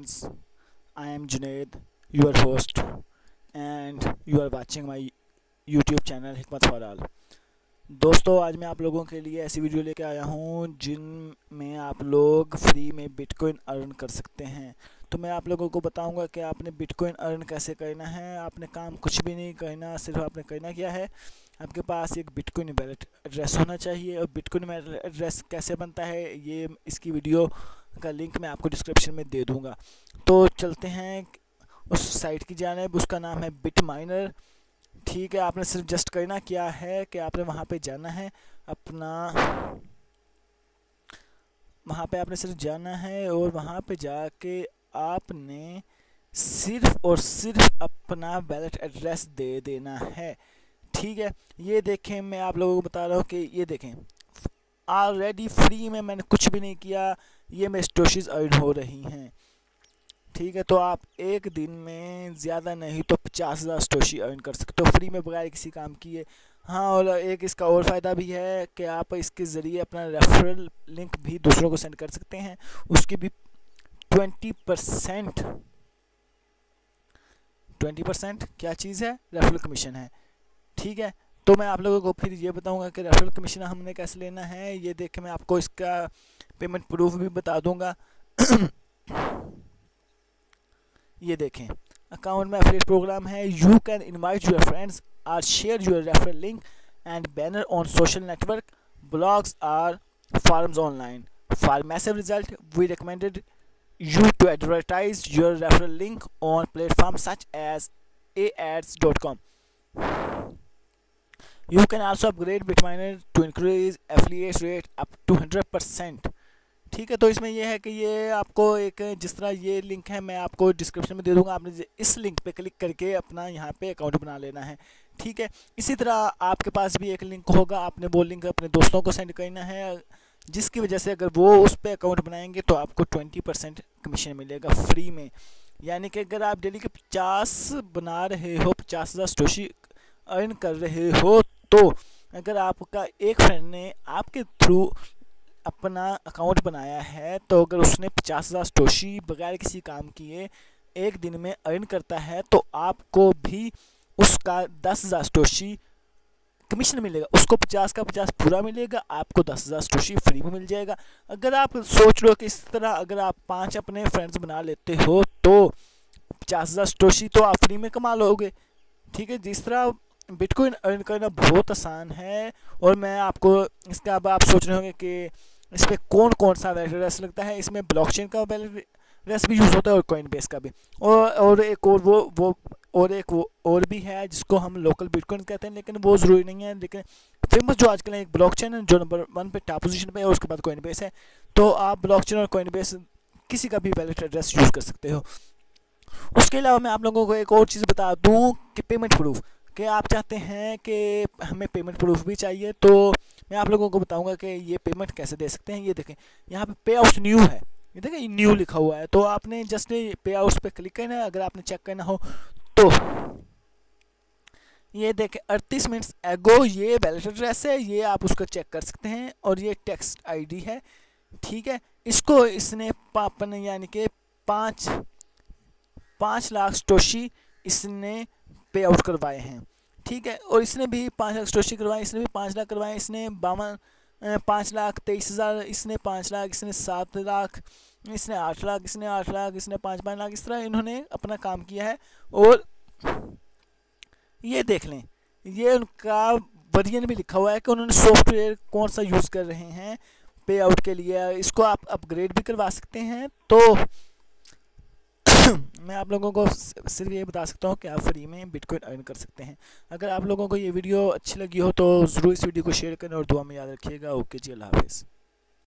friends, I am Junaid, your host, and you are watching my YouTube channel हिकमत for all. दोस्तों, आज मैं आप लोगों के लिए ऐसी वीडियो लेके आया हूँ जिनमें आप लोग फ्री में बिटकॉइन अर्न कर सकते हैं। तो मैं आप लोगों को बताऊंगा कि आपने बिटकॉइन अर्न कैसे करना है। आपने काम कुछ भी नहीं करना, सिर्फ आपने करना क्या है, आपके पास एक बिटकॉइन वैलेट एड्रेस होना चाहिए। और बिटकॉइन वैलेट एड्रेस कैसे बनता है, ये इसकी वीडियो का लिंक मैं आपको डिस्क्रिप्शन में दे दूँगा। तो चलते हैं उस साइट की जानिब, उसका नाम है बिटमाइनर। ठीक है, आपने सिर्फ जस्ट करना क्या है कि आपने वहाँ पे जाना है, वहाँ पे आपने सिर्फ जाना है और वहाँ पे जाके आपने सिर्फ और सिर्फ अपना वैलेट एड्रेस दे देना है। ठीक है, ये देखें, मैं आप लोगों को बता रहा हूँ कि ये देखें, ऑलरेडी फ्री में मैंने कुछ भी नहीं किया, ये मेरी स्टोशीज अर्न हो रही हैं। ठीक है, तो आप एक दिन में ज़्यादा नहीं तो 50,000 स्टोशी अर्न कर सकते हो फ्री में बगैर किसी काम किए। हाँ, और एक इसका और फ़ायदा भी है कि आप इसके ज़रिए अपना रेफरल लिंक भी दूसरों को सेंड कर सकते हैं। उसकी भी 20% क्या चीज़ है, रेफरल कमीशन है। ठीक है, तो मैं आप लोगों को फिर ये बताऊंगा कि रेफरल कमीशन हमने कैसे लेना है। ये देख के मैं आपको इसका पेमेंट प्रूफ भी बता दूंगा। ये देखें, अकाउंट में एफिलिएट प्रोग्राम है। You can invite your friends और share your referral link and banner on social network, blogs और forums online. For massive result, we recommended you to advertise your referral link on platforms such as aads.com. You can also upgrade Bitminer to increase affiliate rate up to 100%. ठीक है, तो इसमें यह है कि ये आपको एक, जिस तरह ये लिंक है मैं आपको डिस्क्रिप्शन में दे दूंगा, आपने इस लिंक पे क्लिक करके अपना यहाँ पे अकाउंट बना लेना है। ठीक है, इसी तरह आपके पास भी एक लिंक होगा, आपने वो लिंक अपने दोस्तों को सेंड करना है, जिसकी वजह से अगर वो उस पर अकाउंट बनाएंगे तो आपको 20% कमीशन मिलेगा फ्री में। यानी कि अगर आप डेली के 50 बना रहे हो, 50,000 स्टोशी अर्न कर रहे हो, तो अगर आपका एक फ्रेंड ने आपके थ्रू अपना अकाउंट बनाया है, तो अगर उसने 50,000 स्टोशी बगैर किसी काम किए एक दिन में अर्न करता है, तो आपको भी उसका 10,000 स्टोशी कमीशन मिलेगा। उसको 50 का 50 पूरा मिलेगा, आपको 10,000 स्टोशी फ्री में मिल जाएगा। अगर आप सोच लो कि इस तरह अगर आप 5 अपने फ्रेंड्स बना लेते हो तो 50,000 स्टोशी तो आप फ्री में कमा लोगे। ठीक है, जिस तरह बिटकॉइन अर्न करना बहुत आसान है। और मैं आपको इसका, अब आप सोच रहे होंगे कि इस पर कौन कौन सा वैलेट एड्रेस लगता है। इसमें ब्लॉकचेन का वैलेट एड्रेस भी यूज़ होता है और कॉइनबेस का भी, और एक और भी है जिसको हम लोकल बिटकॉइन कहते हैं, लेकिन वो ज़रूरी नहीं है। लेकिन फेमस जो आजकल है एक ब्लॉकचेन है, जो नंबर 1 पे टॉप पोजीशन पे है, और उसके बाद कॉइनबेस है। तो आप ब्लॉकचेन और कॉइनबेस किसी का भी वैलेट एड्रेस यूज़ कर सकते हो। उसके अलावा मैं आप लोगों को एक और चीज़ बता दूँ कि पेमेंट प्रूफ, कि आप चाहते हैं कि हमें पेमेंट प्रूफ भी चाहिए, तो मैं आप लोगों को बताऊंगा कि ये पेमेंट कैसे दे सकते हैं। ये देखें, यहाँ पे पे आउट न्यू है, ये देखें न्यू लिखा हुआ है, तो आपने जस्ट पे आउट्स पे क्लिक करना है। अगर आपने चेक करना हो तो ये देखें 38 मिनट्स एगो ये वैलेट एड्रेस है, ये आप उसको चेक कर सकते हैं, और ये टेक्स्ट आईडी है। ठीक है, इसको इसने पापन यानी कि 5 लाख स्टोशी इसने पे आउट करवाए हैं। ठीक है, और इसने भी 5 लाख स्टोशी करवाए, इसने भी 5 लाख करवाए, इसने 5,23,000, इसने 5 लाख, इसने 7 लाख, इसने 8 लाख, इसने 8 लाख, इसने 5 लाख, इस तरह इन्होंने अपना काम किया है। और ये देख लें, ये उनका वर्जन भी लिखा हुआ है कि उन्होंने सॉफ्टवेयर कौन सा यूज़ कर रहे हैं पे आउट के लिए। इसको आप अपग्रेड भी करवा सकते हैं। तो मैं आप लोगों को सिर्फ ये बता सकता हूँ कि आप फ्री में बिटकॉइन अर्न कर सकते हैं। अगर आप लोगों को ये वीडियो अच्छी लगी हो तो ज़रूर इस वीडियो को शेयर करें और दुआ में याद रखिएगा। ओके जी, अल्लाह हाफ़िज़।